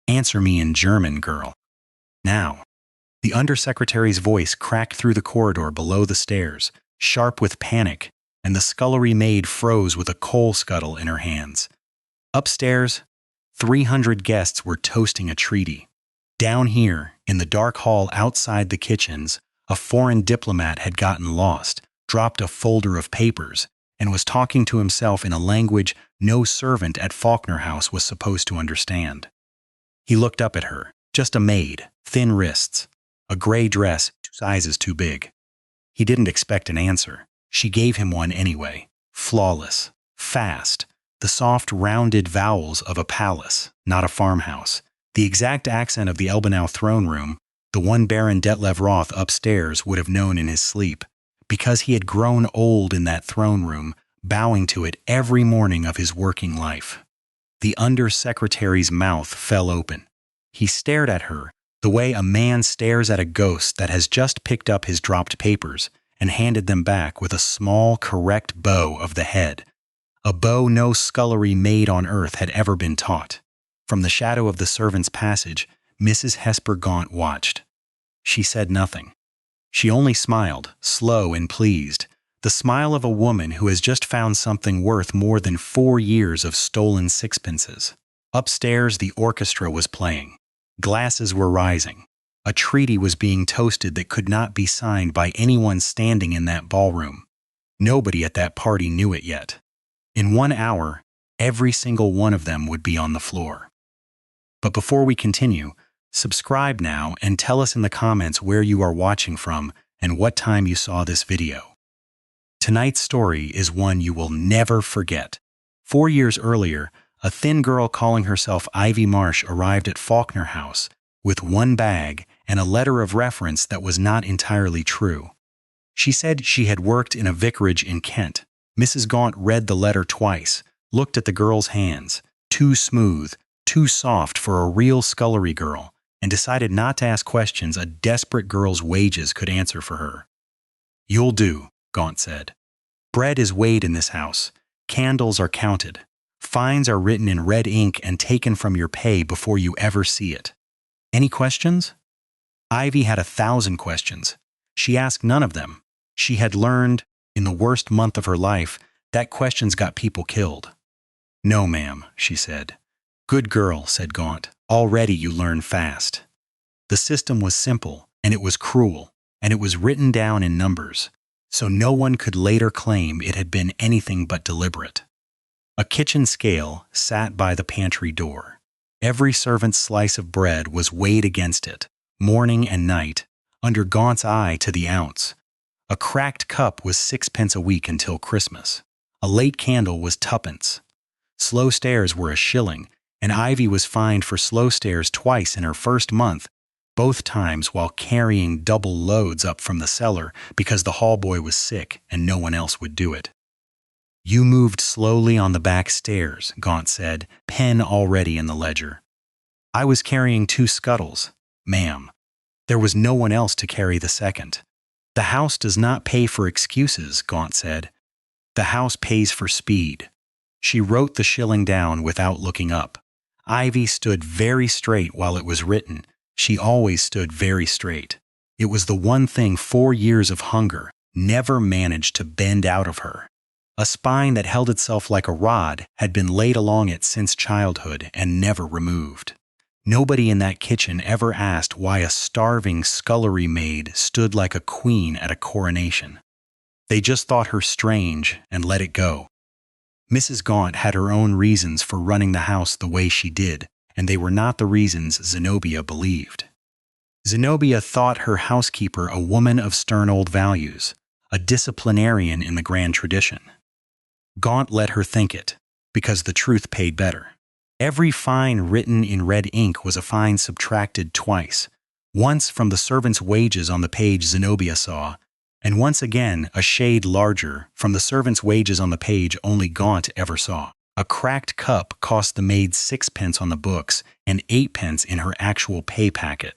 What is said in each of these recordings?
Answer me in German, girl. Now. The undersecretary's voice cracked through the corridor below the stairs, sharp with panic, and the scullery maid froze with a coal scuttle in her hands. Upstairs, 300 guests were toasting a treaty. Down here, in the dark hall outside the kitchens, a foreign diplomat had gotten lost, dropped a folder of papers, and was talking to himself in a language no servant at Faulkner House was supposed to understand. He looked up at her, just a maid, thin wrists, a gray dress 2 sizes too big. He didn't expect an answer. She gave him one anyway, flawless, fast, the soft, rounded vowels of a palace, not a farmhouse, the exact accent of the Elbenau throne room, the one Baron Detlev Roth upstairs would have known in his sleep, because he had grown old in that throne room, bowing to it every morning of his working life. The undersecretary's mouth fell open. He stared at her the way a man stares at a ghost that has just picked up his dropped papers and handed them back with a small, correct bow of the head, a bow no scullery maid on earth had ever been taught. From the shadow of the servants' passage, Mrs. Hesper Gaunt watched. She said nothing. She only smiled, slow and pleased, the smile of a woman who has just found something worth more than 4 years of stolen sixpences. Upstairs, the orchestra was playing. Glasses were rising. A treaty was being toasted that could not be signed by anyone standing in that ballroom. Nobody at that party knew it yet. In 1 hour, every single one of them would be on the floor. But before we continue, subscribe now and tell us in the comments where you are watching from and what time you saw this video. Tonight's story is one you will never forget. 4 years earlier, a thin girl calling herself Ivy Marsh arrived at Faulkner House with 1 bag and a letter of reference that was not entirely true. She said she had worked in a vicarage in Kent. Mrs. Gaunt read the letter twice, looked at the girl's hands, too smooth, too soft for a real scullery girl, and decided not to ask questions a desperate girl's wages could answer for her. "You'll do," Gaunt said. "Bread is weighed in this house. Candles are counted. Fines are written in red ink and taken from your pay before you ever see it. Any questions?" Ivy had 1,000 questions. She asked none of them. She had learned, in the worst month of her life, that questions got people killed. "No, ma'am," she said. "Good girl," said Gaunt. "Already you learn fast." The system was simple, and it was cruel, and it was written down in numbers, so no one could later claim it had been anything but deliberate. A kitchen scale sat by the pantry door. Every servant's slice of bread was weighed against it, morning and night, under Gaunt's eye to the ounce. A cracked cup was 6 pence a week until Christmas. A late candle was 2 pence. Slow stairs were 1 shilling, and Ivy was fined for slow stairs twice in her first month, both times while carrying double loads up from the cellar because the hall boy was sick and no one else would do it. "You moved slowly on the back stairs," Gaunt said, pen already in the ledger. "I was carrying 2 scuttles, ma'am. There was no one else to carry the second. The house does not pay for excuses," Gaunt said. "The house pays for speed." She wrote the shilling down without looking up. Ivy stood very straight while it was written. She always stood very straight. It was the one thing 4 years of hunger never managed to bend out of her. A spine that held itself like a rod had been laid along it since childhood and never removed. Nobody in that kitchen ever asked why a starving scullery maid stood like a queen at a coronation. They just thought her strange and let it go. Mrs. Gaunt had her own reasons for running the house the way she did, and they were not the reasons Zenobia believed. Zenobia thought her housekeeper a woman of stern old values, a disciplinarian in the grand tradition. Gaunt let her think it, because the truth paid better. Every fine written in red ink was a fine subtracted twice, once from the servant's wages on the page Zenobia saw, and once again, a shade larger, from the servant's wages on the page only Gaunt ever saw. A cracked cup cost the maid 6 pence on the books and 8 pence in her actual pay packet.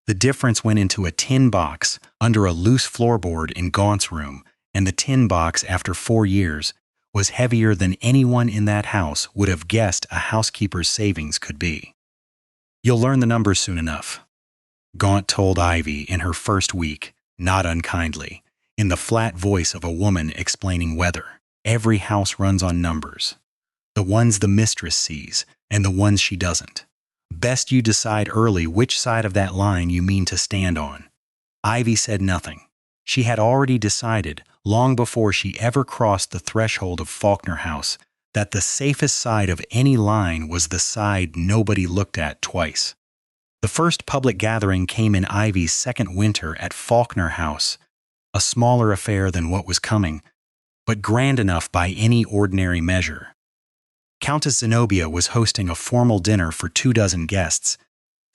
The difference went into a tin box under a loose floorboard in Gaunt's room, and the tin box, after 4 years, was heavier than anyone in that house would have guessed a housekeeper's savings could be. You'll learn the numbers soon enough, Gaunt told Ivy in her first week, not unkindly, in the flat voice of a woman explaining weather. Every house runs on numbers. The ones the mistress sees, and the ones she doesn't. Best you decide early which side of that line you mean to stand on. Ivy said nothing. She had already decided, long before she ever crossed the threshold of Faulkner House, that the safest side of any line was the side nobody looked at twice. The first public gathering came in Ivy's second winter at Faulkner House, a smaller affair than what was coming, but grand enough by any ordinary measure. Countess Zenobia was hosting a formal dinner for 24 guests,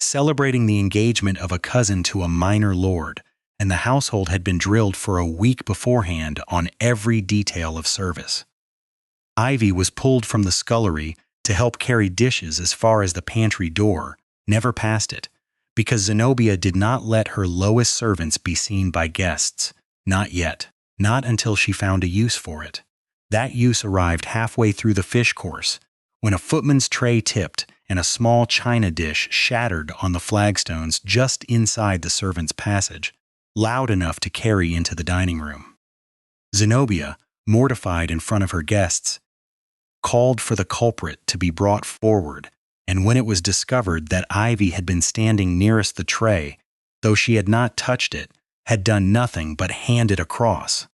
celebrating the engagement of a cousin to a minor lord, and the household had been drilled for a week beforehand on every detail of service. Ivy was pulled from the scullery to help carry dishes as far as the pantry door, never past it, because Zenobia did not let her lowest servants be seen by guests, not yet, not until she found a use for it. That use arrived halfway through the fish course, when a footman's tray tipped and a small china dish shattered on the flagstones just inside the servants' passage, loud enough to carry into the dining room. Zenobia, mortified in front of her guests, called for the culprit to be brought forward, and when it was discovered that Ivy had been standing nearest the tray, though she had not touched it, had done nothing but hand it across,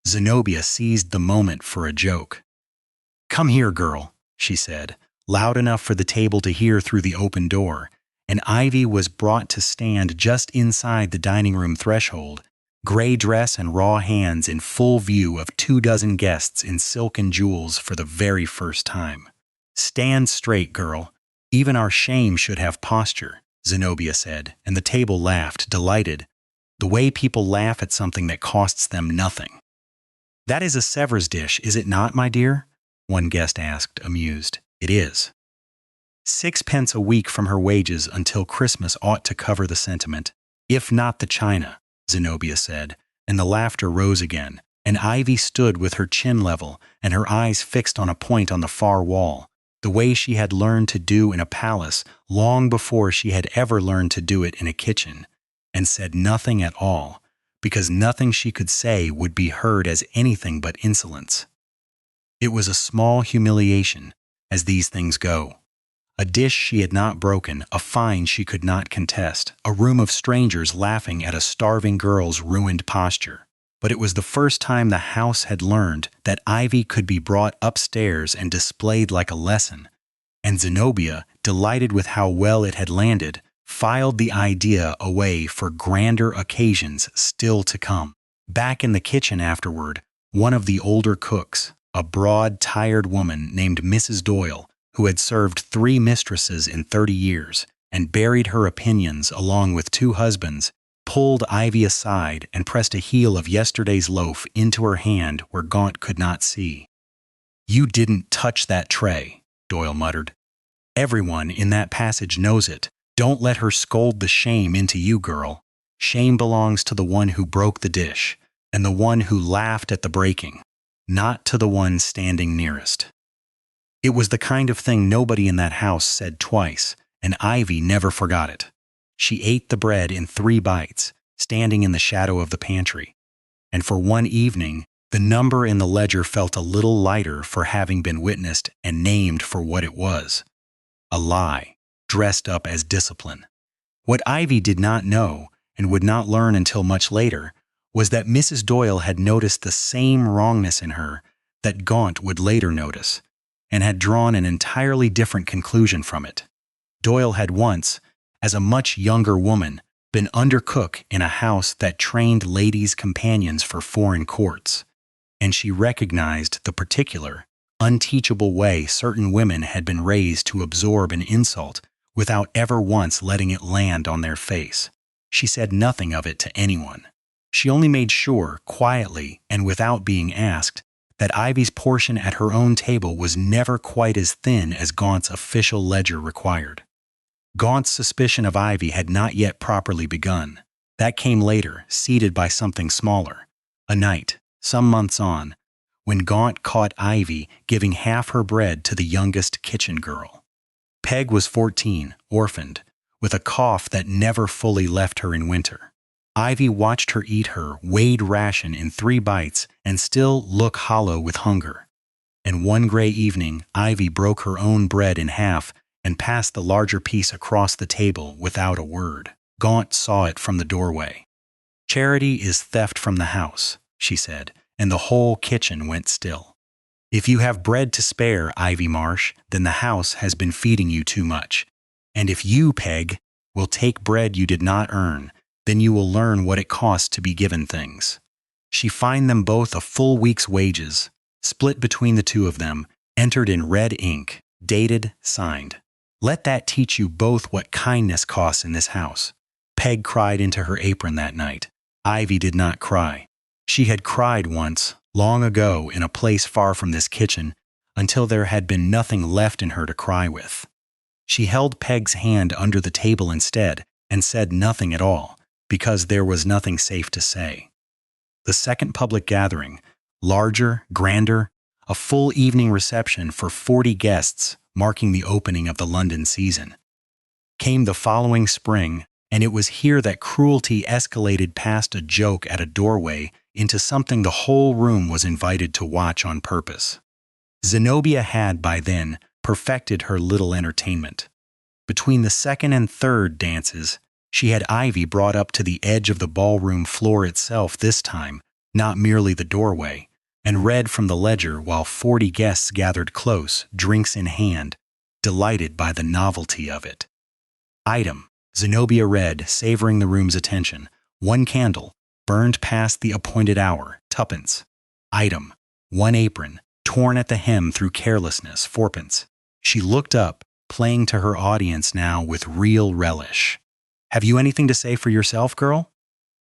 Zenobia seized the moment for a joke. "Come here, girl," she said, loud enough for the table to hear through the open door, and Ivy was brought to stand just inside the dining room threshold, gray dress and raw hands in full view of 24 guests in silk and jewels for the very first time. "Stand straight, girl. Even our shame should have posture," Zenobia said, and the table laughed, delighted, the way people laugh at something that costs them nothing. "That is a Sevres dish, is it not, my dear?" one guest asked, amused. "It is." 6 pence a week from her wages until Christmas ought to cover the sentiment, if not the china, Zenobia said, and the laughter rose again, and Ivy stood with her chin level and her eyes fixed on a point on the far wall, the way she had learned to do in a palace long before she had ever learned to do it in a kitchen, and said nothing at all, because nothing she could say would be heard as anything but insolence. It was a small humiliation, as these things go. A dish she had not broken, a fine she could not contest, a room of strangers laughing at a starving girl's ruined posture. But it was the first time the house had learned that Ivy could be brought upstairs and displayed like a lesson, and Zenobia, delighted with how well it had landed, filed the idea away for grander occasions still to come. Back in the kitchen afterward, one of the older cooks, a broad, tired woman named Mrs. Doyle, who had served 3 mistresses in 30 years and buried her opinions along with 2 husbands, pulled Ivy aside and pressed a heel of yesterday's loaf into her hand where Gaunt could not see. "You didn't touch that tray," Doyle muttered. "Everyone in that passage knows it. Don't let her scold the shame into you, girl. Shame belongs to the one who broke the dish, and the one who laughed at the breaking, not to the one standing nearest." It was the kind of thing nobody in that house said twice, and Ivy never forgot it. She ate the bread in 3 bites, standing in the shadow of the pantry, and for one evening, the number in the ledger felt a little lighter for having been witnessed and named for what it was: a lie, dressed up as discipline. What Ivy did not know, and would not learn until much later, was that Mrs. Doyle had noticed the same wrongness in her that Gaunt would later notice, and had drawn an entirely different conclusion from it. Doyle had once, as a much younger woman, been undercook in a house that trained ladies' companions for foreign courts, and she recognized the particular, unteachable way certain women had been raised to absorb an insult without ever once letting it land on their face. She said nothing of it to anyone. She only made sure, quietly and without being asked, that Ivy's portion at her own table was never quite as thin as Gaunt's official ledger required. Gaunt's suspicion of Ivy had not yet properly begun. That came later, seeded by something smaller. A night, some months on, when Gaunt caught Ivy giving half her bread to the youngest kitchen girl. Peg was 14, orphaned, with a cough that never fully left her in winter. Ivy watched her eat her weighed ration in 3 bites and still look hollow with hunger. And one gray evening, Ivy broke her own bread in half and passed the larger piece across the table without a word. Gaunt saw it from the doorway. "Charity is theft from the house," she said, and the whole kitchen went still. "If you have bread to spare, Ivy Marsh, then the house has been feeding you too much. And if you, Peg, will take bread you did not earn, then you will learn what it costs to be given things." She fined them both a full week's wages, split between the two of them, entered in red ink, dated, signed. "Let that teach you both what kindness costs in this house." Peg cried into her apron that night. Ivy did not cry. She had cried once, long ago, in a place far from this kitchen, until there had been nothing left in her to cry with. She held Peg's hand under the table instead and said nothing at all, because there was nothing safe to say. The second public gathering, larger, grander, a full evening reception for 40 guests marking the opening of the London season, came the following spring, and it was here that cruelty escalated past a joke at a doorway into something the whole room was invited to watch on purpose. Zenobia had, by then, perfected her little entertainment. Between the second and third dances, she had Ivy brought up to the edge of the ballroom floor itself this time, not merely the doorway, and read from the ledger while 40 guests gathered close, drinks in hand, delighted by the novelty of it. "Item," Zenobia read, savoring the room's attention. "1 candle, burned past the appointed hour, 2d. Item, 1 apron, torn at the hem through carelessness, 4d. She looked up, playing to her audience now with real relish. "Have you anything to say for yourself, girl?"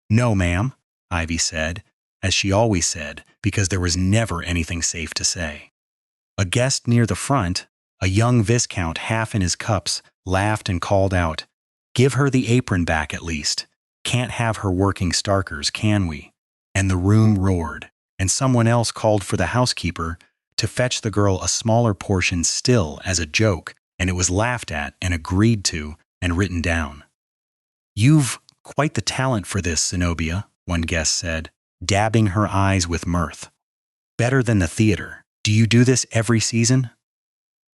"No, ma'am," Ivy said, as she always said, because there was never anything safe to say. A guest near the front, a young viscount half in his cups, laughed and called out, "Give her the apron back at least. Can't have her working starkers, can we?" And the room roared, and someone else called for the housekeeper to fetch the girl a smaller portion still as a joke, and it was laughed at and agreed to and written down. "You've quite the talent for this, Zenobia," one guest said, dabbing her eyes with mirth. "Better than the theater. Do you do this every season?"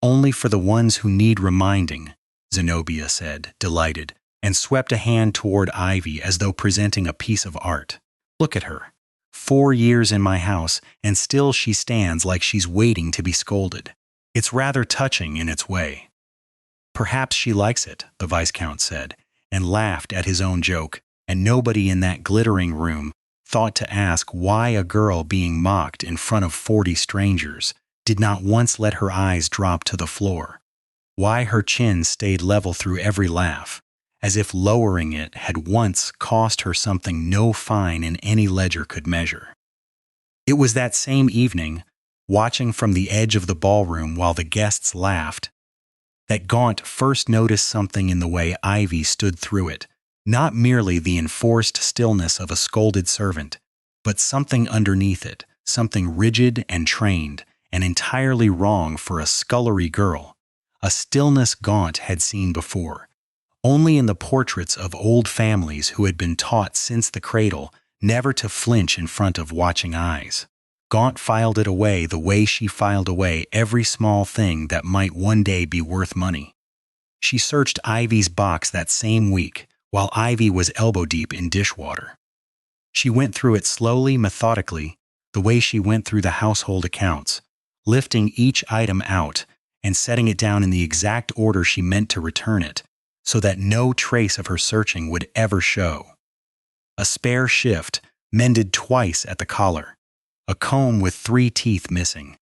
"Only for the ones who need reminding," Zenobia said, delighted, and swept a hand toward Ivy as though presenting a piece of art. "Look at her. 4 years in my house, and still she stands like she's waiting to be scolded. It's rather touching in its way." "Perhaps she likes it," the Viscount said, and laughed at his own joke, and nobody in that glittering room thought to ask why a girl being mocked in front of 40 strangers did not once let her eyes drop to the floor, why her chin stayed level through every laugh, as if lowering it had once cost her something no fine in any ledger could measure. It was that same evening, watching from the edge of the ballroom while the guests laughed, that Gaunt first noticed something in the way Ivy stood through it, not merely the enforced stillness of a scolded servant, but something underneath it, something rigid and trained, and entirely wrong for a scullery girl, a stillness Gaunt had seen before, only in the portraits of old families who had been taught since the cradle never to flinch in front of watching eyes. Gaunt filed it away the way she filed away every small thing that might one day be worth money. She searched Ivy's box that same week, while Ivy was elbow-deep in dishwater. She went through it slowly, methodically, the way she went through the household accounts, lifting each item out and setting it down in the exact order she meant to return it, so that no trace of her searching would ever show. A spare shift, mended twice at the collar, a comb with 3 teeth missing,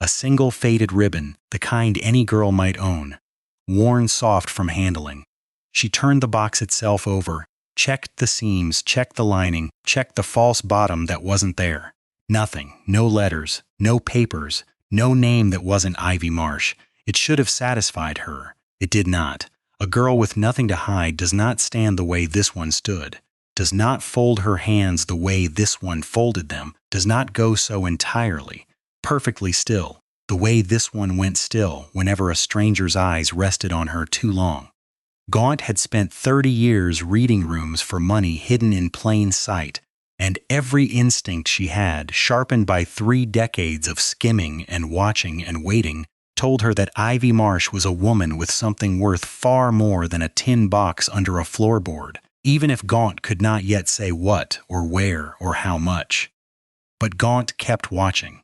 a single faded ribbon, the kind any girl might own, worn soft from handling. She turned the box itself over, checked the seams, checked the lining, checked the false bottom that wasn't there. Nothing, no letters, no papers, no name that wasn't Ivy Marsh. It should have satisfied her. It did not. A girl with nothing to hide does not stand the way this one stood, does not fold her hands the way this one folded them, does not go so entirely, perfectly still, the way this one went still whenever a stranger's eyes rested on her too long. Gaunt had spent 30 years reading rooms for money hidden in plain sight, and every instinct she had, sharpened by 3 decades of skimming and watching and waiting, told her that Ivy Marsh was a woman with something worth far more than a tin box under a floorboard, even if Gaunt could not yet say what or where or how much. But Gaunt kept watching.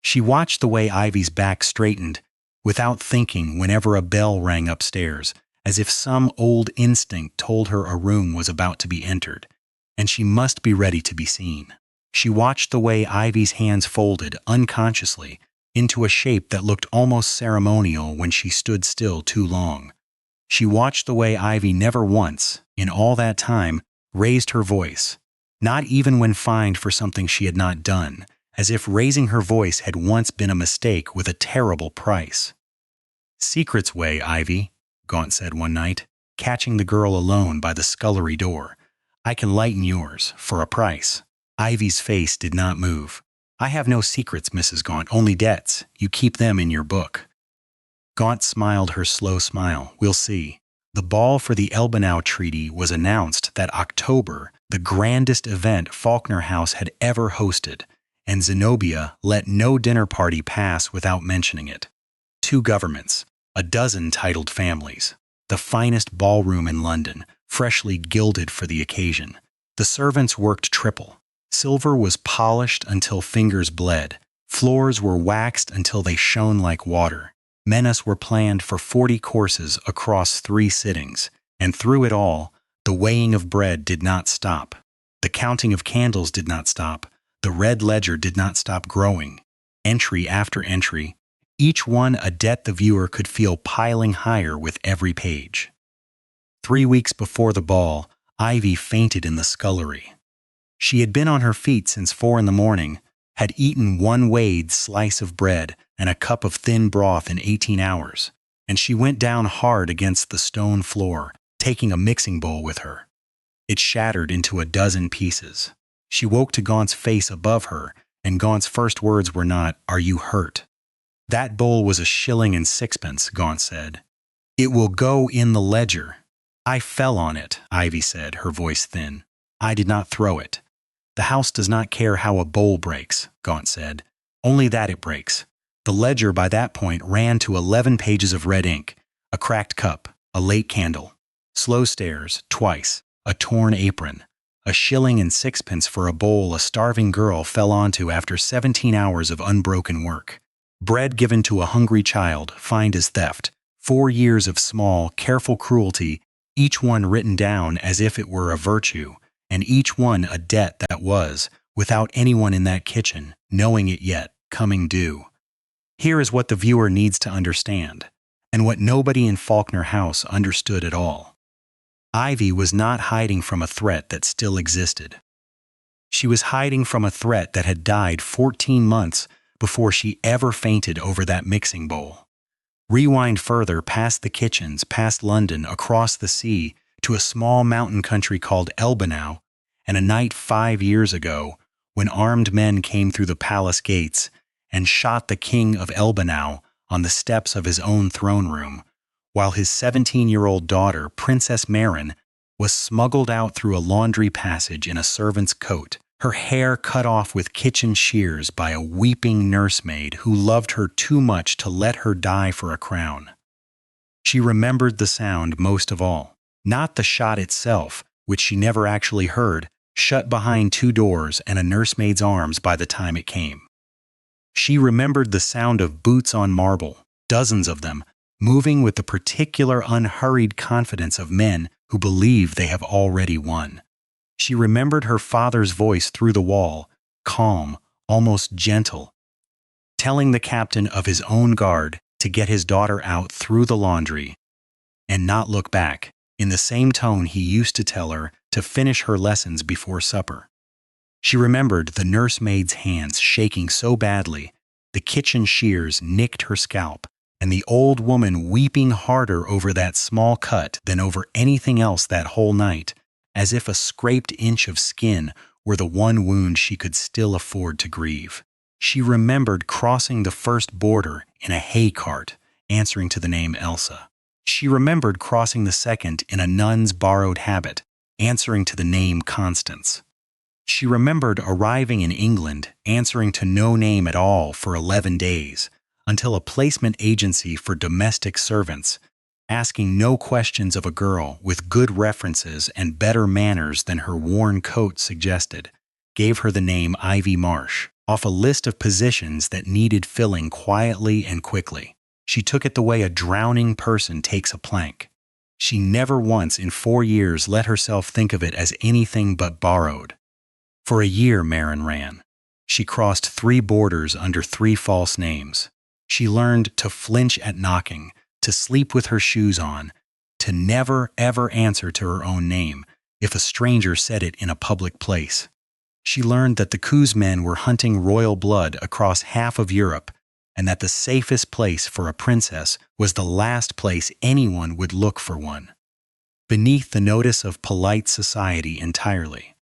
She watched the way Ivy's back straightened, without thinking whenever a bell rang upstairs, as if some old instinct told her a room was about to be entered, and she must be ready to be seen. She watched the way Ivy's hands folded, unconsciously, into a shape that looked almost ceremonial when she stood still too long. She watched the way Ivy never once, in all that time, raised her voice, not even when fined for something she had not done, as if raising her voice had once been a mistake with a terrible price. "Secrets way, Ivy," Gaunt said one night, catching the girl alone by the scullery door. "I can lighten yours, for a price." Ivy's face did not move. "I have no secrets, Mrs. Gaunt, only debts. You keep them in your book." Gaunt smiled her slow smile. "We'll see." The ball for the Elbenau Treaty was announced that October, the grandest event Faulkner House had ever hosted, and Zenobia let no dinner party pass without mentioning it. 2 governments, a dozen titled families, the finest ballroom in London, freshly gilded for the occasion. The servants worked triple. Silver was polished until fingers bled. Floors were waxed until they shone like water. Menus were planned for 40 courses across 3 sittings, and through it all, the weighing of bread did not stop. The counting of candles did not stop. The red ledger did not stop growing. Entry after entry, each one a debt the viewer could feel piling higher with every page. 3 weeks before the ball, Ivy fainted in the scullery. She had been on her feet since 4 in the morning, had eaten 1 weighed slice of bread and a cup of thin broth in 18 hours, and she went down hard against the stone floor, taking a mixing bowl with her. It shattered into a dozen pieces. She woke to Gaunt's face above her, and Gaunt's first words were not, "Are you hurt?" "That bowl was 1 shilling and 6pence, Gaunt said. "It will go in the ledger." "I fell on it," Ivy said, her voice thin. "I did not throw it." "The house does not care how a bowl breaks," Gaunt said. "Only that it breaks." The ledger by that point ran to 11 pages of red ink, a cracked cup, a late candle, slow stairs, twice, a torn apron, 1 shilling and 6pence for a bowl a starving girl fell onto after 17 hours of unbroken work. Bread given to a hungry child, fined as theft, 4 years of small, careful cruelty, each one written down as if it were a virtue, and each one a debt that was, without anyone in that kitchen, knowing it yet, coming due. Here is what the viewer needs to understand, and what nobody in Faulkner House understood at all. Ivy was not hiding from a threat that still existed. She was hiding from a threat that had died 14 months before she ever fainted over that mixing bowl. Rewind further past the kitchens, past London, across the sea, to a small mountain country called Elbenau, and a night 5 years ago when armed men came through the palace gates and shot the king of Elbenau on the steps of his own throne room, while his 17-year-old daughter, Princess Marin, was smuggled out through a laundry passage in a servant's coat, her hair cut off with kitchen shears by a weeping nursemaid who loved her too much to let her die for a crown. She remembered the sound most of all, not the shot itself, which she never actually heard, shut behind 2 doors and a nursemaid's arms by the time it came. She remembered the sound of boots on marble, dozens of them, moving with the particular unhurried confidence of men who believe they have already won. She remembered her father's voice through the wall, calm, almost gentle, telling the captain of his own guard to get his daughter out through the laundry and not look back, in the same tone he used to tell her to finish her lessons before supper. She remembered the nursemaid's hands shaking so badly, the kitchen shears nicked her scalp, and the old woman weeping harder over that small cut than over anything else that whole night, as if a scraped inch of skin were the one wound she could still afford to grieve. She remembered crossing the first border in a hay cart, answering to the name Elsa. She remembered crossing the second in a nun's borrowed habit, answering to the name Constance. She remembered arriving in England, answering to no name at all for 11 days, until a placement agency for domestic servants, asking no questions of a girl with good references and better manners than her worn coat suggested, gave her the name Ivy Marsh, off a list of positions that needed filling quietly and quickly. She took it the way a drowning person takes a plank. She never once in 4 years let herself think of it as anything but borrowed. For a year, Marin ran. She crossed 3 borders under 3 false names. She learned to flinch at knocking, to sleep with her shoes on, to never ever answer to her own name if a stranger said it in a public place. She learned that the coup's men were hunting royal blood across half of Europe, and that the safest place for a princess was the last place anyone would look for one. Beneath the notice of polite society entirely.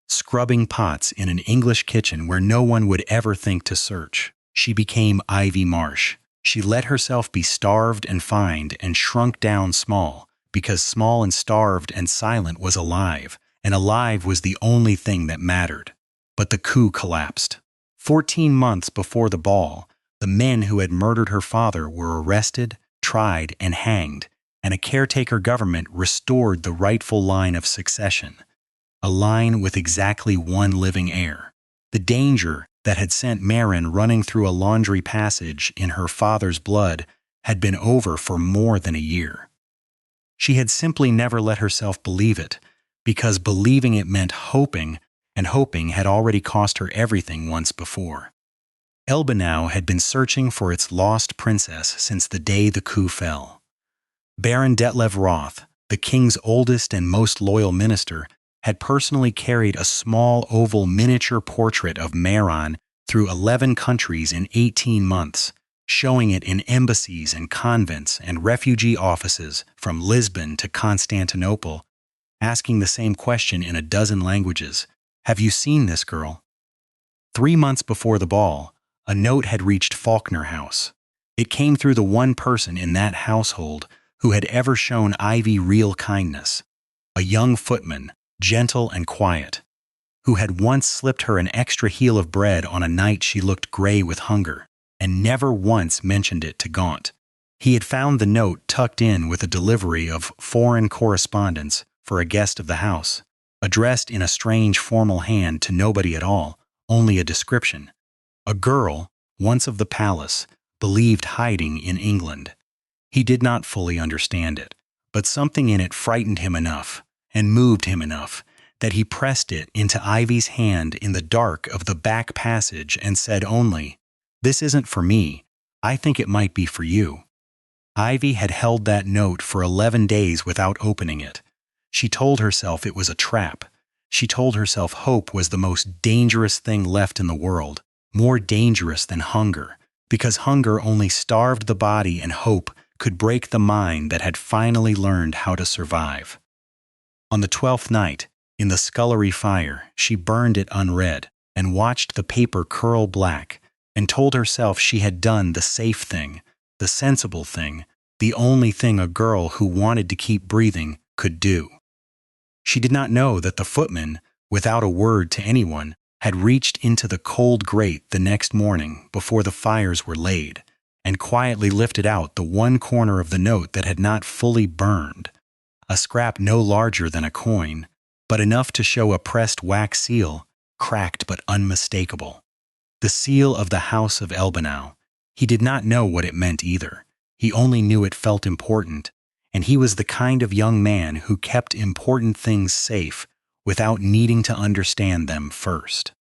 Scrubbing pots in an English kitchen where no one would ever think to search. She became Ivy Marsh. She let herself be starved and fined and shrunk down small, because small and starved and silent was alive, and alive was the only thing that mattered. But the coup collapsed. 14 months before the ball, the men who had murdered her father were arrested, tried, and hanged, and a caretaker government restored the rightful line of succession. A line with exactly 1 living heir. The danger that had sent Marin running through a laundry passage in her father's blood had been over for more than a year. She had simply never let herself believe it, because believing it meant hoping, and hoping had already cost her everything once before. Elbenau had been searching for its lost princess since the day the coup fell. Baron Detlev Roth, the king's oldest and most loyal minister, had personally carried a small oval miniature portrait of Marin through 11 countries in 18 months, showing it in embassies and convents and refugee offices from Lisbon to Constantinople, asking the same question in a dozen languages. Have you seen this girl? 3 months before the ball, a note had reached Faulkner House. It came through the one person in that household who had ever shown Ivy real kindness, a young footman, gentle and quiet, who had once slipped her an extra heel of bread on a night she looked gray with hunger, and never once mentioned it to Gaunt. He had found the note tucked in with a delivery of foreign correspondence for a guest of the house, addressed in a strange formal hand to nobody at all, only a description. A girl, once of the palace, believed hiding in England. He did not fully understand it, but something in it frightened him enough, and moved him enough, that he pressed it into Ivy's hand in the dark of the back passage and said only, "This isn't for me. I think it might be for you." Ivy had held that note for 11 days without opening it. She told herself it was a trap. She told herself hope was the most dangerous thing left in the world, more dangerous than hunger, because hunger only starved the body and hope could break the mind that had finally learned how to survive. On the 12th night, in the scullery fire, she burned it unread and watched the paper curl black and told herself she had done the safe thing, the sensible thing, the only thing a girl who wanted to keep breathing could do. She did not know that the footman, without a word to anyone, had reached into the cold grate the next morning before the fires were laid and quietly lifted out the one corner of the note that had not fully burned, a scrap no larger than a coin, but enough to show a pressed wax seal, cracked but unmistakable. The seal of the House of Elbenau. He did not know what it meant either. He only knew it felt important, and he was the kind of young man who kept important things safe without needing to understand them first.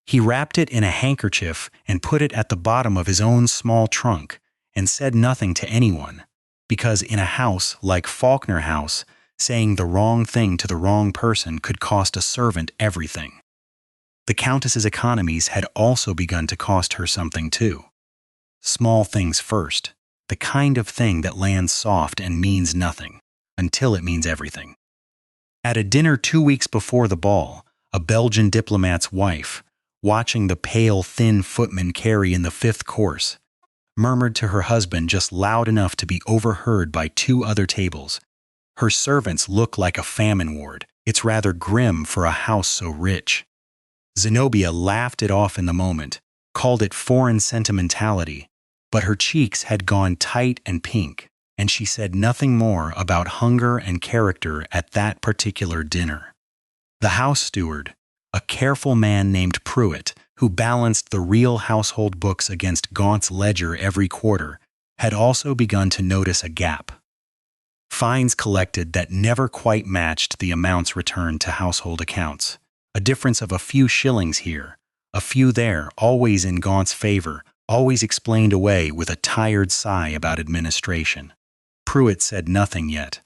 He wrapped it in a handkerchief and put it at the bottom of his own small trunk and said nothing to anyone, because in a house like Faulkner House, saying the wrong thing to the wrong person could cost a servant everything. The Countess's economies had also begun to cost her something too. Small things first, the kind of thing that lands soft and means nothing, until it means everything. At a dinner 2 weeks before the ball, a Belgian diplomat's wife, watching the pale, thin footman carry in the fifth course, murmured to her husband just loud enough to be overheard by two other tables. Her servants look like a famine ward. It's rather grim for a house so rich. Zenobia laughed it off in the moment, called it foreign sentimentality, but her cheeks had gone tight and pink, and she said nothing more about hunger and character at that particular dinner. The house steward, a careful man named Pruitt, who balanced the real household books against Gaunt's ledger every quarter, had also begun to notice a gap. Fines collected that never quite matched the amounts returned to household accounts. A difference of a few shillings here, a few there, always in Gaunt's favor, always explained away with a tired sigh about administration. Pruitt said nothing yet,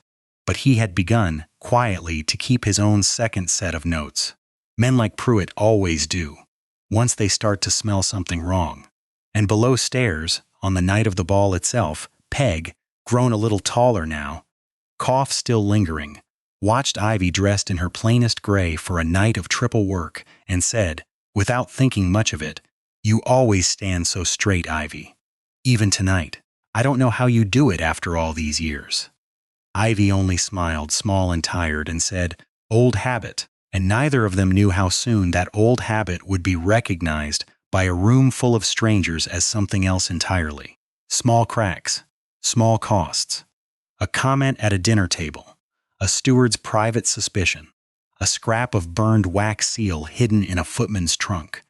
but he had begun, quietly, to keep his own second set of notes. Men like Pruitt always do, once they start to smell something wrong. And below stairs, on the night of the ball itself, Peg, grown a little taller now, cough still lingering, watched Ivy dressed in her plainest gray for a night of triple work, and said, without thinking much of it, "You always stand so straight, Ivy. Even tonight. I don't know how you do it after all these years." Ivy only smiled, small and tired, and said, "Old habit," and neither of them knew how soon that old habit would be recognized by a room full of strangers as something else entirely. Small cracks, small costs, a comment at a dinner table, a steward's private suspicion, a scrap of burned wax seal hidden in a footman's trunk,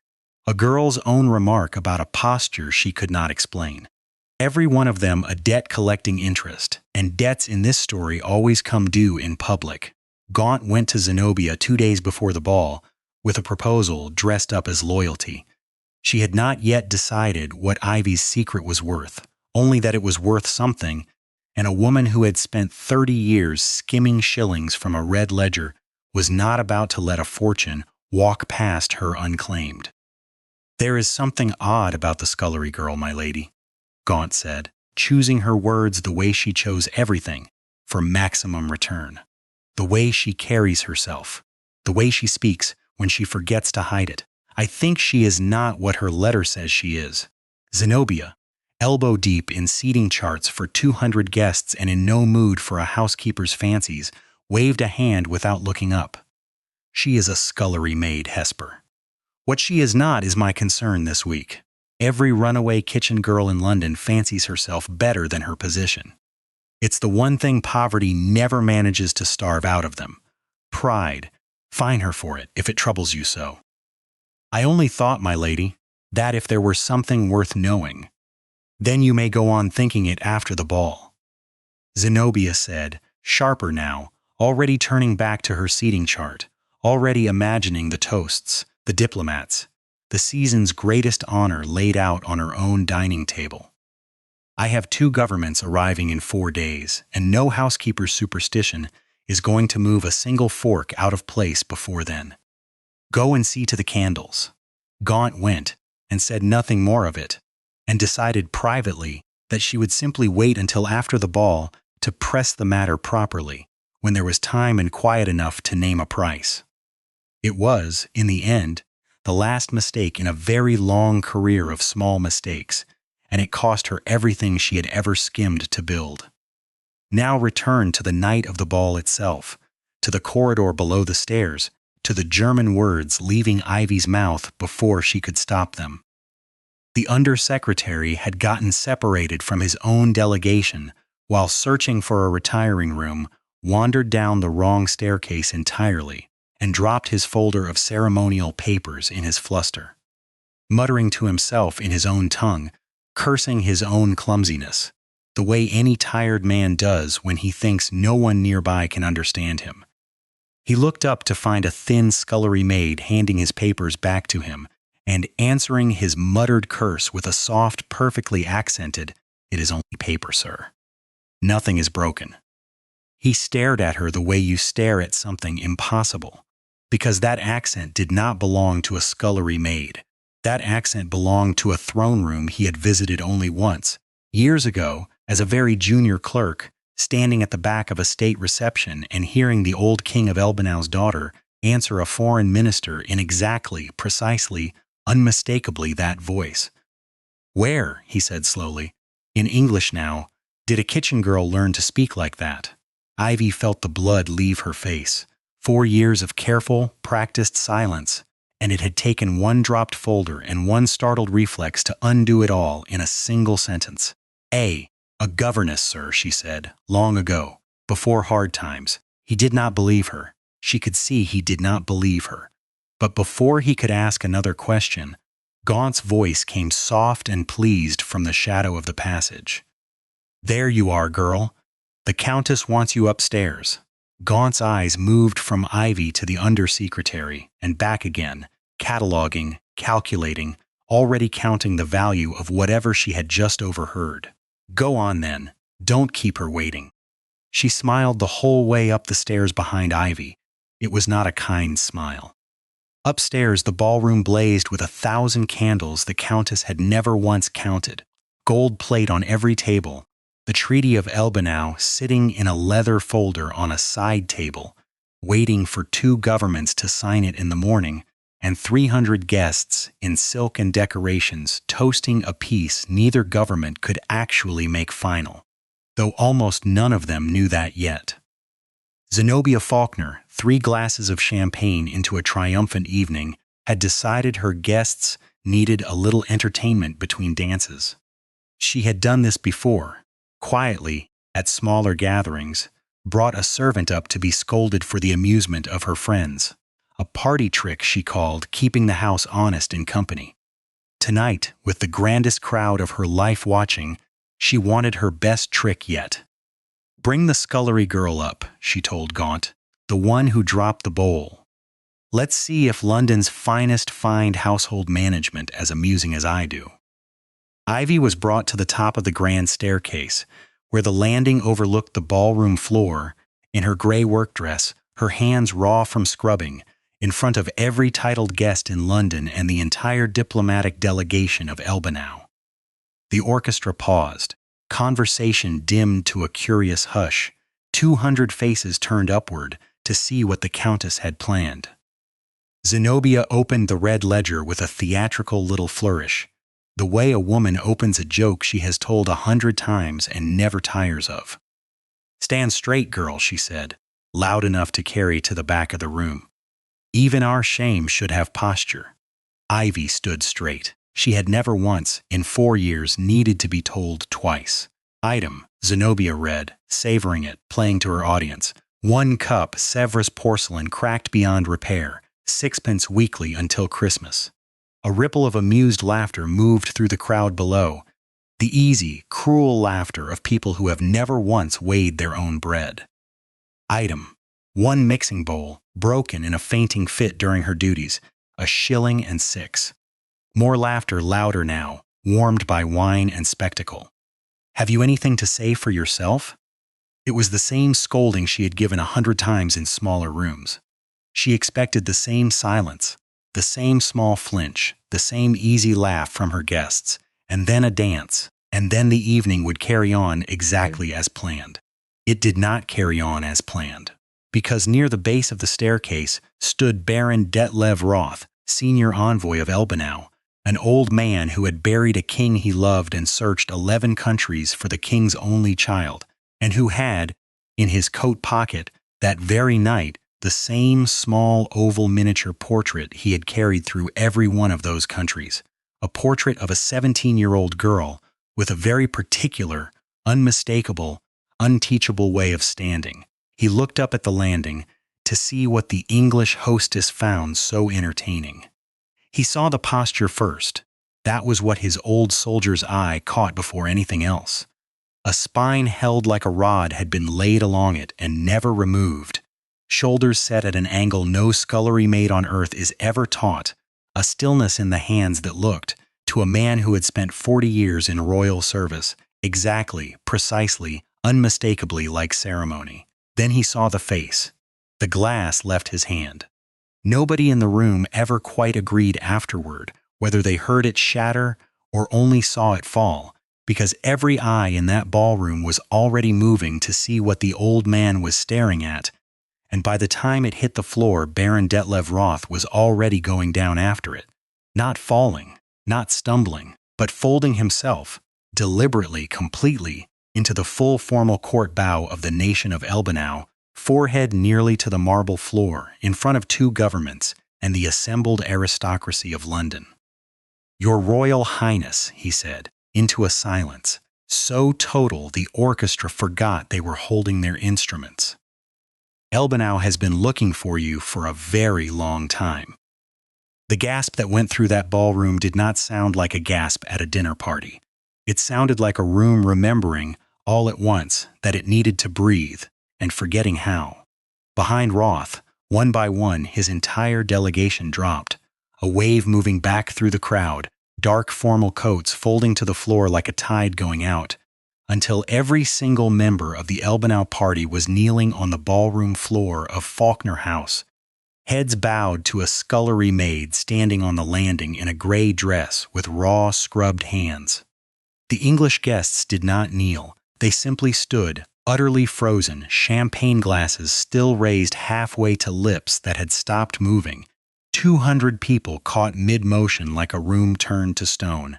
a girl's own remark about a posture she could not explain. Every one of them a debt-collecting interest, and debts in this story always come due in public. Gaunt went to Zenobia 2 days before the ball with a proposal dressed up as loyalty. She had not yet decided what Ivy's secret was worth, only that it was worth something, and a woman who had spent 30 years skimming shillings from a red ledger was not about to let a fortune walk past her unclaimed. "There is something odd about the scullery girl, my lady," Gaunt said, choosing her words the way she chose everything, for maximum return. The way she carries herself, the way she speaks when she forgets to hide it. I think she is not what her letter says she is. Zenobia, elbow deep in seating charts for 200 guests and in no mood for a housekeeper's fancies, waved a hand without looking up. She is a scullery maid, Hesper. What she is not is my concern this week. Every runaway kitchen girl in London fancies herself better than her position. It's the one thing poverty never manages to starve out of them. Pride. Fine her for it, if it troubles you so. I only thought, my lady, that if there were something worth knowing, then you may go on thinking it after the ball. Zenobia said, sharper now, already turning back to her seating chart, already imagining the toasts, the diplomats, the season's greatest honor laid out on her own dining table. I have 2 governments arriving in 4 days, and no housekeeper's superstition is going to move a single fork out of place before then. Go and see to the candles. Gaunt went, and said nothing more of it, and decided privately that she would simply wait until after the ball to press the matter properly, when there was time and quiet enough to name a price. It was, in the end, the last mistake in a very long career of small mistakes, and it cost her everything she had ever skimmed to build. Now return to the night of the ball itself, to the corridor below the stairs, to the German words leaving Ivy's mouth before she could stop them. The undersecretary had gotten separated from his own delegation while searching for a retiring room, wandered down the wrong staircase entirely, and dropped his folder of ceremonial papers in his fluster. Muttering to himself in his own tongue, cursing his own clumsiness, the way any tired man does when he thinks no one nearby can understand him. He looked up to find a thin scullery maid handing his papers back to him, and answering his muttered curse with a soft, perfectly accented, "It is only paper, sir. Nothing is broken." He stared at her the way you stare at something impossible, because that accent did not belong to a scullery maid. That accent belonged to a throne room he had visited only once, years ago, as a very junior clerk, standing at the back of a state reception and hearing the old king of Elbenau's daughter answer a foreign minister in exactly, precisely, unmistakably that voice. "Where?" he said slowly. In English now. Did a kitchen girl learn to speak like that? Ivy felt the blood leave her face. 4 years of careful, practiced silence, and it had taken one dropped folder and one startled reflex to undo it all in a single sentence. A governess, sir," she said, "long ago, before hard times." He did not believe her. She could see he did not believe her. But before he could ask another question, Gaunt's voice came soft and pleased from the shadow of the passage. "There you are, girl. The Countess wants you upstairs." Gaunt's eyes moved from Ivy to the undersecretary and back again, cataloging, calculating, already counting the value of whatever she had just overheard. "Go on then. Don't keep her waiting." She smiled the whole way up the stairs behind Ivy. It was not a kind smile. Upstairs, the ballroom blazed with 1,000 candles the Countess had never once counted. Gold plate on every table. The Treaty of Elbanau sitting in a leather folder on a side table, waiting for 2 governments to sign it in the morning, and 300 guests in silk and decorations toasting a peace neither government could actually make final, though almost none of them knew that yet. Zenobia Faulkner, 3 glasses of champagne into a triumphant evening, had decided her guests needed a little entertainment between dances. She had done this before, quietly, at smaller gatherings, brought a servant up to be scolded for the amusement of her friends. A party trick she called keeping the house honest in company. Tonight, with the grandest crowd of her life watching, she wanted her best trick yet. "Bring the scullery girl up," she told Gaunt, "the one who dropped the bowl. Let's see if London's finest find household management as amusing as I do." Ivy was brought to the top of the grand staircase, where the landing overlooked the ballroom floor, in her gray work dress, her hands raw from scrubbing, in front of every titled guest in London and the entire diplomatic delegation of Elbanau. The orchestra paused. Conversation dimmed to a curious hush. 200 faces turned upward to see what the Countess had planned. Zenobia opened the red ledger with a theatrical little flourish, the way a woman opens a joke she has told 100 times and never tires of. "Stand straight, girl," she said, loud enough to carry to the back of the room. "Even our shame should have posture." Ivy stood straight. She had never once, in 4 years, needed to be told twice. "Item," Zenobia read, savoring it, playing to her audience. "1 cup Sèvres porcelain cracked beyond repair, 6 pence weekly until Christmas." A ripple of amused laughter moved through the crowd below, the easy, cruel laughter of people who have never once weighed their own bread. "Item, 1 mixing bowl, broken in a fainting fit during her duties, 1.06 shillings." More laughter, louder now, warmed by wine and spectacle. "Have you anything to say for yourself?" It was the same scolding she had given 100 times in smaller rooms. She expected the same silence, the same small flinch, the same easy laugh from her guests, and then a dance, and then the evening would carry on exactly as planned. It did not carry on as planned, because near the base of the staircase stood Baron Detlev Roth, senior envoy of Elbanau, an old man who had buried a king he loved and searched 11 countries for the king's only child, and who had, in his coat pocket, that very night, the same small oval miniature portrait he had carried through every one of those countries, a portrait of a 17-year-old girl with a very particular, unmistakable, unteachable way of standing. He looked up at the landing to see what the English hostess found so entertaining. He saw the posture first. That was what his old soldier's eye caught before anything else. A spine held like a rod had been laid along it and never removed. Shoulders set at an angle no scullery maid on earth is ever taught. A stillness in the hands that looked, to a man who had spent 40 years in royal service, exactly, precisely, unmistakably like ceremony. Then he saw the face. The glass left his hand. Nobody in the room ever quite agreed afterward whether they heard it shatter or only saw it fall, because every eye in that ballroom was already moving to see what the old man was staring at, and by the time it hit the floor, Baron Detlev Roth was already going down after it. Not falling, not stumbling, but folding himself, deliberately, completely, into the full formal court bow of the nation of Elbanau, forehead nearly to the marble floor, in front of two governments and the assembled aristocracy of London. "Your Royal Highness," he said, into a silence, so total the orchestra forgot they were holding their instruments. "Elbanau has been looking for you for a very long time." The gasp that went through that ballroom did not sound like a gasp at a dinner party. It sounded like a room remembering, all at once, that it needed to breathe, and forgetting how. Behind Roth, one by one, his entire delegation dropped, a wave moving back through the crowd, dark formal coats folding to the floor like a tide going out, until every single member of the Elbanau party was kneeling on the ballroom floor of Faulkner House, heads bowed to a scullery maid standing on the landing in a gray dress with raw, scrubbed hands. The English guests did not kneel. They simply stood, utterly frozen, champagne glasses still raised halfway to lips that had stopped moving. 200 people caught mid-motion like a room turned to stone.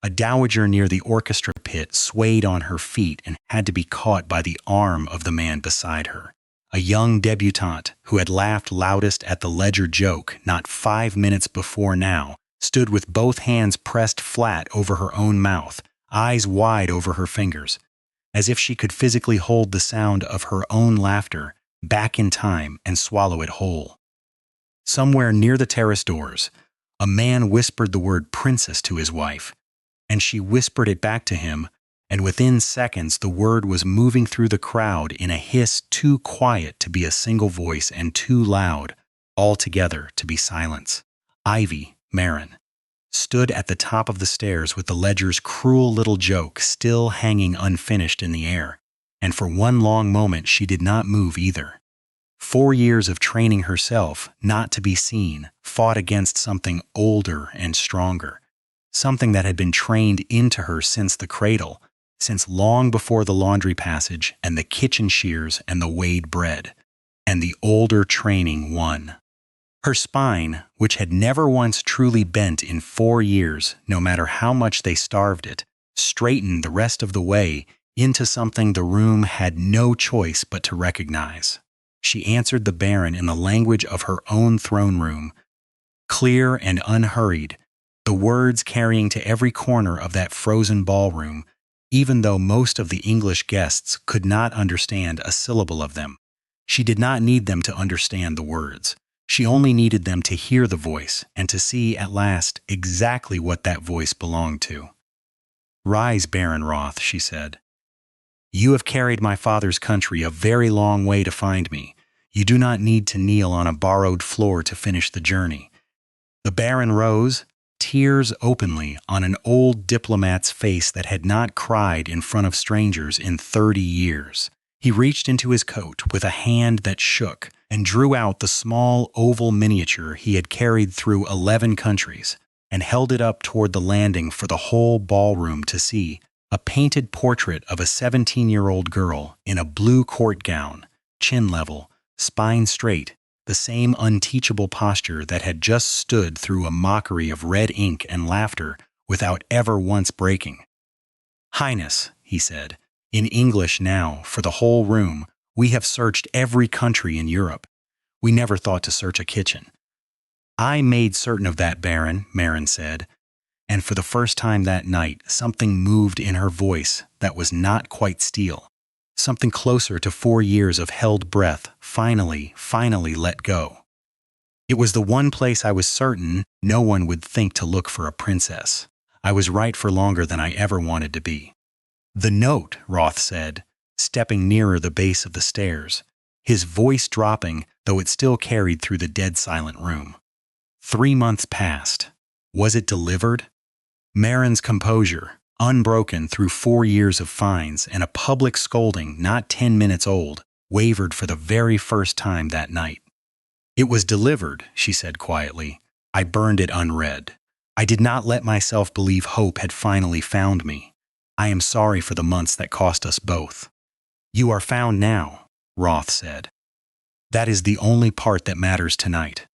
A dowager near the orchestra pit swayed on her feet and had to be caught by the arm of the man beside her. A young debutante, who had laughed loudest at the Ledger joke not 5 minutes before now, stood with both hands pressed flat over her own mouth, eyes wide over her fingers, as if she could physically hold the sound of her own laughter back in time and swallow it whole. Somewhere near the terrace doors, a man whispered the word princess to his wife, and she whispered it back to him, and within seconds the word was moving through the crowd in a hiss too quiet to be a single voice and too loud, altogether, to be silence. Ivy, Marin, stood at the top of the stairs with the Ledger's cruel little joke still hanging unfinished in the air, and for one long moment she did not move either. 4 years of training herself not to be seen fought against something older and stronger, something that had been trained into her since the cradle, since long before the laundry passage and the kitchen shears and the weighed bread, and the older training won. Her spine, which had never once truly bent in 4 years, no matter how much they starved it, straightened the rest of the way into something the room had no choice but to recognize. She answered the Baron in the language of her own throne room, clear and unhurried, the words carrying to every corner of that frozen ballroom, even though most of the English guests could not understand a syllable of them. She did not need them to understand the words. She only needed them to hear the voice and to see at last exactly what that voice belonged to. "Rise, Baron Roth," she said. "You have carried my father's country a very long way to find me. You do not need to kneel on a borrowed floor to finish the journey." The Baron rose, tears openly on an old diplomat's face that had not cried in front of strangers in 30 years. He reached into his coat with a hand that shook and drew out the small oval miniature he had carried through 11 countries and held it up toward the landing for the whole ballroom to see. A painted portrait of a 17-year-old girl in a blue court gown, chin level, spine straight, the same unteachable posture that had just stood through a mockery of red ink and laughter without ever once breaking. "Highness," he said, in English now, for the whole room, "we have searched every country in Europe. We never thought to search a kitchen." "I made certain of that, Baron," Marin said, and for the first time that night something moved in her voice that was not quite steel. Something closer to 4 years of held breath finally let go. "It was the one place I was certain no one would think to look for a princess. I was right for longer than I ever wanted to be." "The note," Roth said, stepping nearer the base of the stairs, his voice dropping, though it still carried through the dead silent room. 3 months passed. Was it delivered? Marin's composure, unbroken through 4 years of fines and a public scolding not 10 minutes old, wavered for the very first time that night. "It was delivered," she said quietly. "I burned it unread. I did not let myself believe hope had finally found me. I am sorry for the months that cost us both." "You are found now," Roth said. "That is the only part that matters tonight."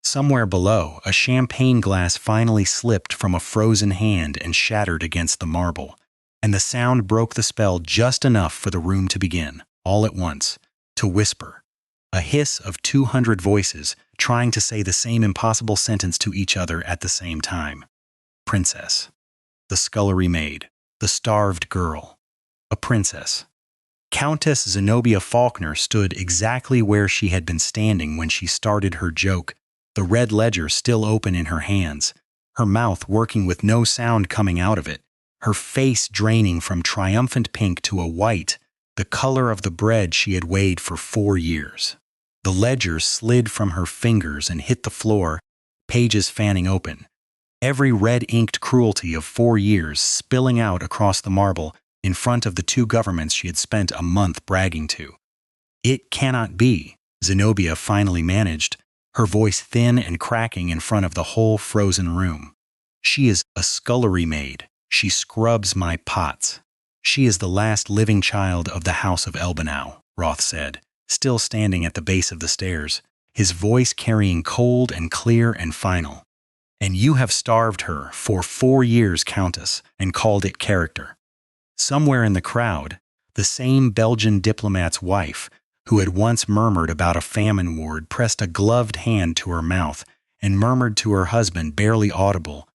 Somewhere below, a champagne glass finally slipped from a frozen hand and shattered against the marble, and the sound broke the spell just enough for the room to begin, all at once, to whisper. A hiss of 200 voices trying to say the same impossible sentence to each other at the same time. Princess. The scullery maid. The starved girl. A princess. Countess Zenobia Faulkner stood exactly where she had been standing when she started her joke, the red ledger still open in her hands, her mouth working with no sound coming out of it, her face draining from triumphant pink to a white, the color of the bread she had weighed for 4 years. The ledger slid from her fingers and hit the floor, pages fanning open, every red-inked cruelty of 4 years spilling out across the marble in front of the 2 governments she had spent a month bragging to. It cannot be, Zenobia finally managed, her voice thin and cracking in front of the whole frozen room. She is a scullery maid. She scrubs my pots. She is the last living child of the House of Elbenau, Roth said, still standing at the base of the stairs, his voice carrying cold and clear and final. And you have starved her for 4 years, Countess, and called it character. Somewhere in the crowd, the same Belgian diplomat's wife, who had once murmured about a famine ward, pressed a gloved hand to her mouth and murmured to her husband, barely audible,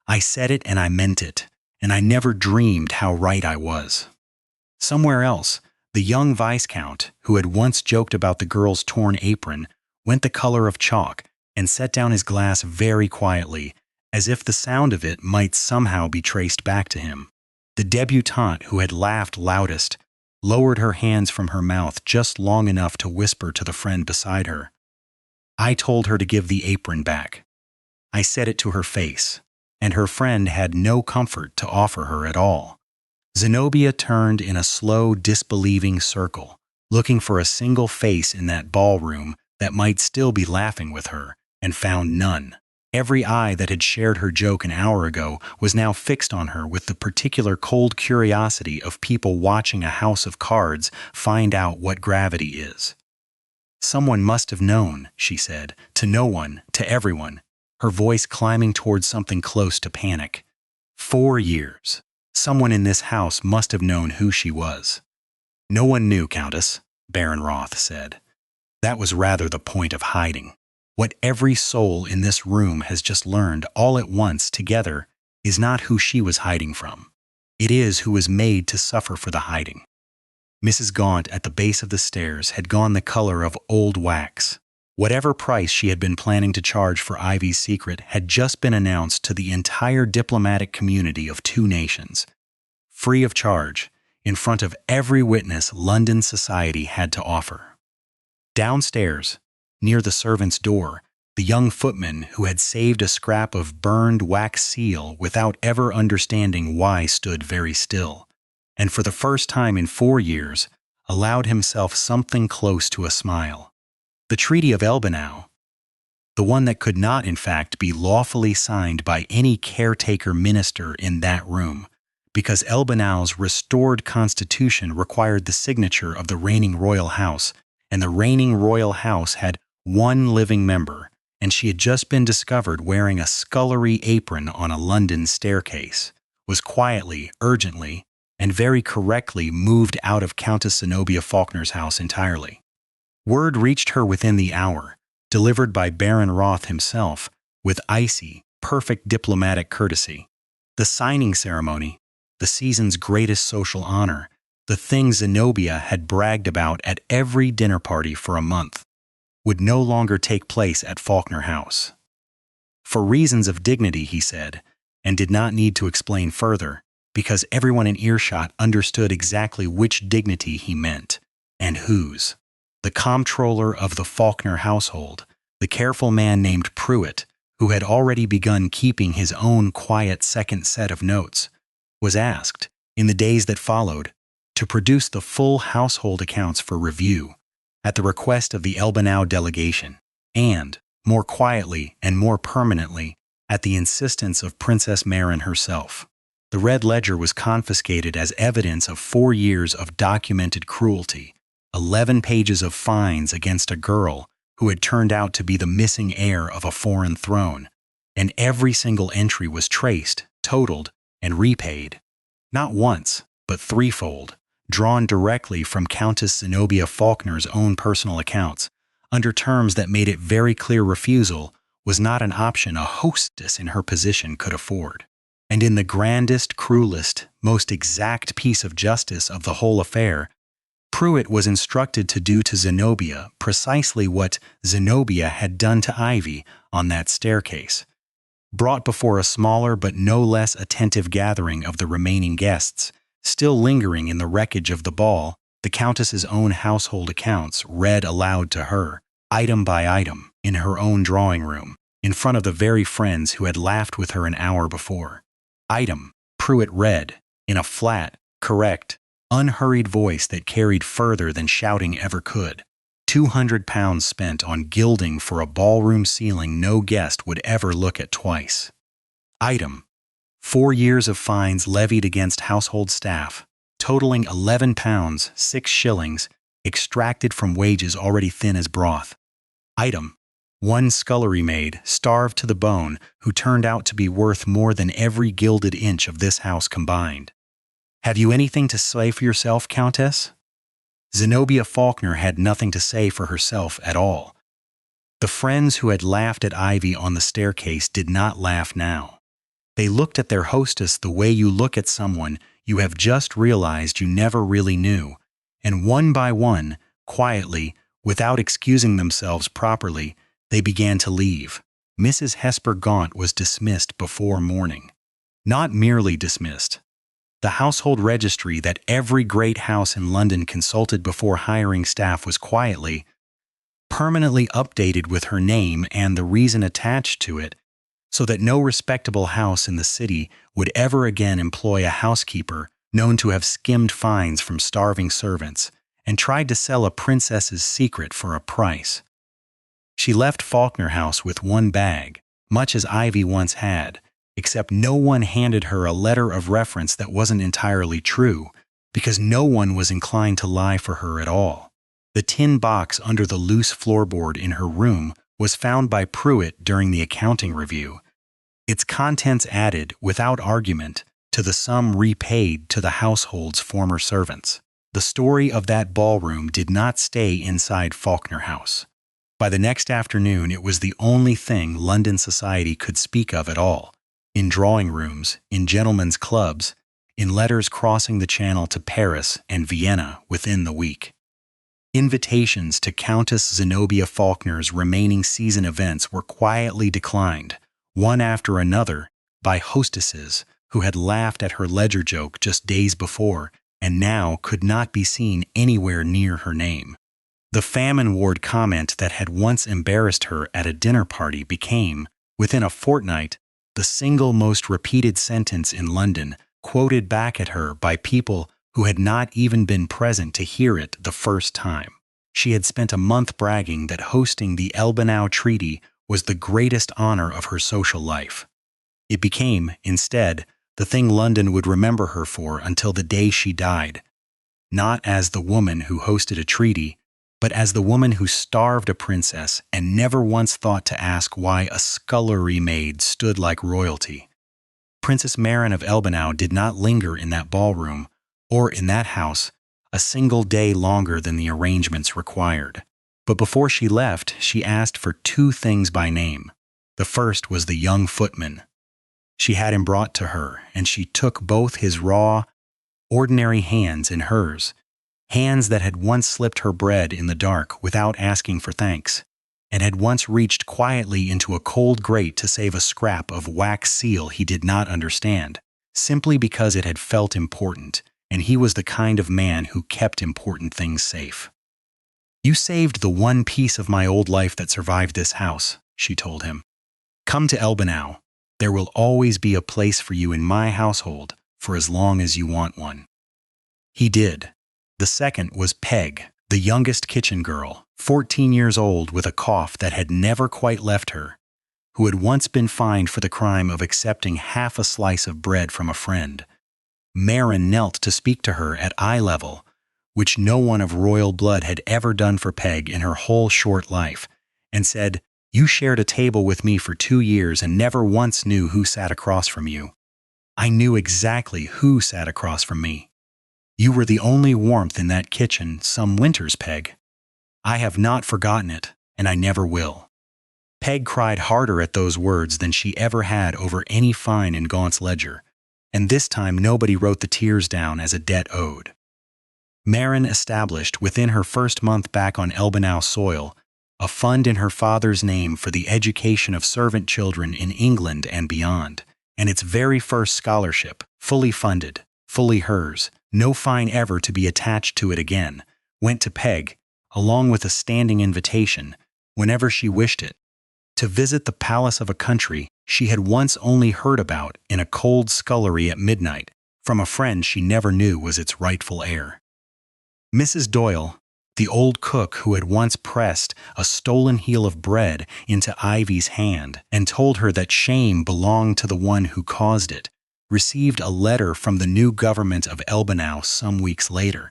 "I said it and I meant it, and I never dreamed how right I was." Somewhere else, the young Viscount, who had once joked about the girl's torn apron, went the color of chalk and set down his glass very quietly, as if the sound of it might somehow be traced back to him. The debutante, who had laughed loudest, lowered her hands from her mouth just long enough to whisper to the friend beside her, "I told her to give the apron back. I said it to her face," and her friend had no comfort to offer her at all. Zenobia turned in a slow, disbelieving circle, looking for a single face in that ballroom that might still be laughing with her, and found none. Every eye that had shared her joke an hour ago was now fixed on her with the particular cold curiosity of people watching a house of cards find out what gravity is. "Someone must have known," she said, to no one, to everyone, her voice climbing towards something close to panic. 4 years. Someone in this house must have known who she was. "No one knew, Countess," Baron Roth said. "That was rather the point of hiding. What every soul in this room has just learned all at once together is not who she was hiding from. It is who was made to suffer for the hiding." Mrs. Gaunt at the base of the stairs had gone the color of old wax. Whatever price she had been planning to charge for Ivy's secret had just been announced to the entire diplomatic community of 2 nations. Free of charge, in front of every witness London society had to offer. Downstairs, near the servant's door, the young footman who had saved a scrap of burned wax seal without ever understanding why stood very still, and for the first time in 4 years, allowed himself something close to a smile. The Treaty of Elbenau, the one that could not in fact be lawfully signed by any caretaker minister in that room, because Elbenau's restored constitution required the signature of the reigning royal house, and the reigning royal house had 1 living member, and she had just been discovered wearing a scullery apron on a London staircase, was quietly, urgently, and very correctly moved out of Countess Zenobia Faulkner's house entirely. Word reached her within the hour, delivered by Baron Roth himself, with icy, perfect diplomatic courtesy. The signing ceremony, the season's greatest social honor, the thing Zenobia had bragged about at every dinner party for a month, would no longer take place at Faulkner House. For reasons of dignity, he said, and did not need to explain further, because everyone in earshot understood exactly which dignity he meant, and whose. The comptroller of the Faulkner household, the careful man named Pruitt, who had already begun keeping his own quiet second set of notes, was asked, in the days that followed, to produce the full household accounts for review, at the request of the Elbenau delegation, and, more quietly and more permanently, at the insistence of Princess Marin herself. The red ledger was confiscated as evidence of 4 years of documented cruelty, 11 pages of fines against a girl who had turned out to be the missing heir of a foreign throne, and every single entry was traced, totaled, and repaid. Not once, but threefold, drawn directly from Countess Zenobia Faulkner's own personal accounts, under terms that made it very clear refusal was not an option a hostess in her position could afford. And in the grandest, cruelest, most exact piece of justice of the whole affair, Pruitt was instructed to do to Zenobia precisely what Zenobia had done to Ivy on that staircase. Brought before a smaller but no less attentive gathering of the remaining guests, still lingering in the wreckage of the ball, the Countess's own household accounts read aloud to her, item by item, in her own drawing room, in front of the very friends who had laughed with her an hour before. Item, Pruitt read, in a flat, correct, unhurried voice that carried further than shouting ever could. £200 spent on gilding for a ballroom ceiling no guest would ever look at twice. Item, 4 years of fines levied against household staff, totaling £11, 6 shillings, extracted from wages already thin as broth. Item, 1 scullery maid, starved to the bone, who turned out to be worth more than every gilded inch of this house combined. Have you anything to say for yourself, Countess? Zenobia Faulkner had nothing to say for herself at all. The friends who had laughed at Ivy on the staircase did not laugh now. They looked at their hostess the way you look at someone you have just realized you never really knew, and one by one, quietly, without excusing themselves properly, they began to leave. Mrs. Hesper Gaunt was dismissed before morning. Not merely dismissed. The household registry that every great house in London consulted before hiring staff was quietly, permanently updated with her name and the reason attached to it, so that no respectable house in the city would ever again employ a housekeeper known to have skimmed fines from starving servants and tried to sell a princess's secret for a price. She left Faulkner House with one bag, much as Ivy once had, except no one handed her a letter of reference that wasn't entirely true, because no one was inclined to lie for her at all. The tin box under the loose floorboard in her room was found by Pruitt during the accounting review. Its contents added, without argument, to the sum repaid to the household's former servants. The story of that ballroom did not stay inside Faulkner House. By the next afternoon, it was the only thing London society could speak of at all. In drawing rooms, in gentlemen's clubs, in letters crossing the Channel to Paris and Vienna within the week. Invitations to Countess Zenobia Faulkner's remaining season events were quietly declined, one after another, by hostesses who had laughed at her ledger joke just days before and now could not be seen anywhere near her name. The famine ward comment that had once embarrassed her at a dinner party became, within a fortnight, the single most repeated sentence in London, quoted back at her by people who had not even been present to hear it the first time. She had spent a month bragging that hosting the Elbanau Treaty was the greatest honor of her social life. It became, instead, the thing London would remember her for until the day she died, not as the woman who hosted a treaty, but as the woman who starved a princess and never once thought to ask why a scullery maid stood like royalty. Princess Marin of Elbanau did not linger in that ballroom, or in that house, a single day longer than the arrangements required. But before she left, she asked for 2 things by name. The first was the young footman. She had him brought to her, and she took both his raw, ordinary hands in hers, hands that had once slipped her bread in the dark without asking for thanks, and had once reached quietly into a cold grate to save a scrap of wax seal he did not understand, simply because it had felt important, and he was the kind of man who kept important things safe. "You saved the one piece of my old life that survived this house," she told him. "Come to Elbanau. There will always be a place for you in my household for as long as you want one." He did. The second was Peg, the youngest kitchen girl, 14 years old with a cough that had never quite left her, who had once been fined for the crime of accepting half a slice of bread from a friend. Marin knelt to speak to her at eye level, which no one of royal blood had ever done for Peg in her whole short life, and said, "You shared a table with me for 2 years and never once knew who sat across from you." I knew exactly who sat across from me. You were the only warmth in that kitchen some winters, Peg. I have not forgotten it, and I never will. Peg cried harder at those words than she ever had over any fine in Gaunt's ledger, and this time nobody wrote the tears down as a debt owed. Marin established, within her first month back on Elbenau soil, a fund in her father's name for the education of servant children in England and beyond, and its very first scholarship, fully funded, fully hers, no fine ever to be attached to it again, went to Peg, along with a standing invitation, whenever she wished it, to visit the palace of a country she had once only heard about in a cold scullery at midnight from a friend she never knew was its rightful heir. Mrs. Doyle, the old cook who had once pressed a stolen heel of bread into Ivy's hand and told her that shame belonged to the one who caused it, received a letter from the new government of Elbenau some weeks later,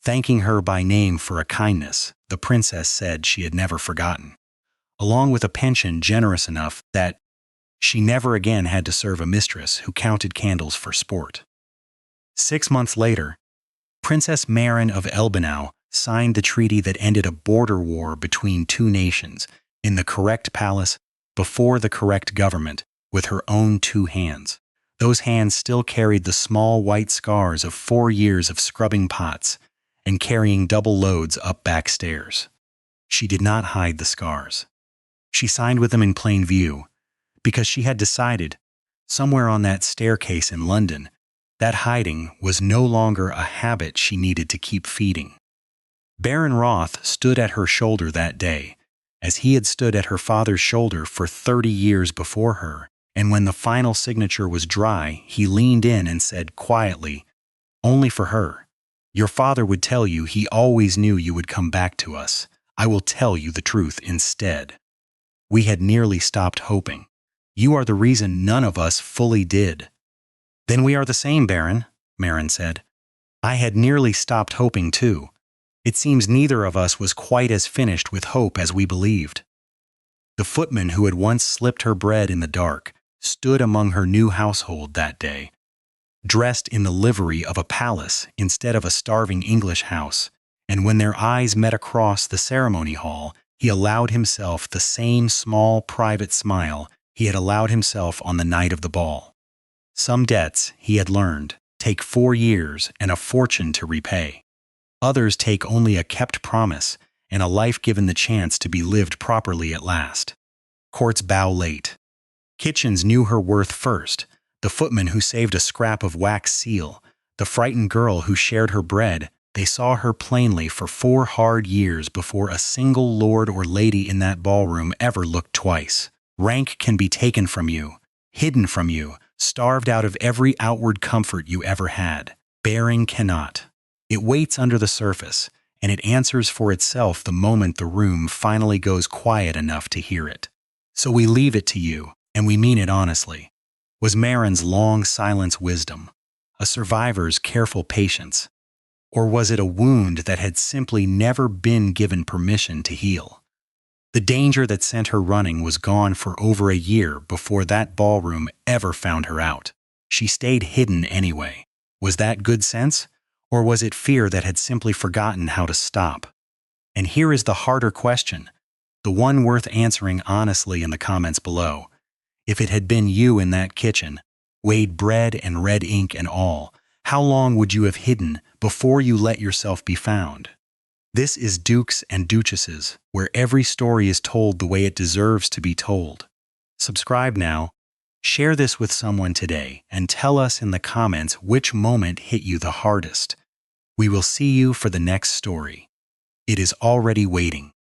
thanking her by name for a kindness the princess said she had never forgotten, along with a pension generous enough that she never again had to serve a mistress who counted candles for sport. 6 months later, Princess Marin of Elbenau signed the treaty that ended a border war between two nations in the correct palace before the correct government with her own 2 hands. Those hands still carried the small white scars of 4 years of scrubbing pots and carrying double loads up back stairs. She did not hide the scars. She signed with them in plain view because she had decided, somewhere on that staircase in London, that hiding was no longer a habit she needed to keep feeding. Baron Roth stood at her shoulder that day, as he had stood at her father's shoulder for 30 years before her, and when the final signature was dry, he leaned in and said quietly, "Only for her. Your father would tell you he always knew you would come back to us. I will tell you the truth instead. We had nearly stopped hoping. You are the reason none of us fully did." "Then we are the same, Baron," Marin said. "I had nearly stopped hoping too. It seems neither of us was quite as finished with hope as we believed." The footman who had once slipped her bread in the dark stood among her new household that day, dressed in the livery of a palace instead of a starving English house, and when their eyes met across the ceremony hall, he allowed himself the same small private smile he had allowed himself on the night of the ball. Some debts, he had learned, take 4 years and a fortune to repay. Others take only a kept promise and a life given the chance to be lived properly at last. Courts bow late. Kitchens knew her worth first, the footman who saved a scrap of wax seal, the frightened girl who shared her bread. They saw her plainly for 4 hard years before a single lord or lady in that ballroom ever looked twice. Rank can be taken from you, hidden from you, starved out of every outward comfort you ever had. Bearing cannot. It waits under the surface, and it answers for itself the moment the room finally goes quiet enough to hear it. So we leave it to you, and we mean it honestly. Was Marin's long silence wisdom, a survivor's careful patience, or was it a wound that had simply never been given permission to heal? The danger that sent her running was gone for over a year before that ballroom ever found her out. She stayed hidden anyway. Was that good sense? Or was it fear that had simply forgotten how to stop? And here is the harder question, the one worth answering honestly in the comments below. If it had been you in that kitchen, weighed bread and red ink and all, how long would you have hidden before you let yourself be found? This is Dukes and Duchesses, where every story is told the way it deserves to be told. Subscribe now, share this with someone today, and tell us in the comments which moment hit you the hardest. We will see you for the next story. It is already waiting.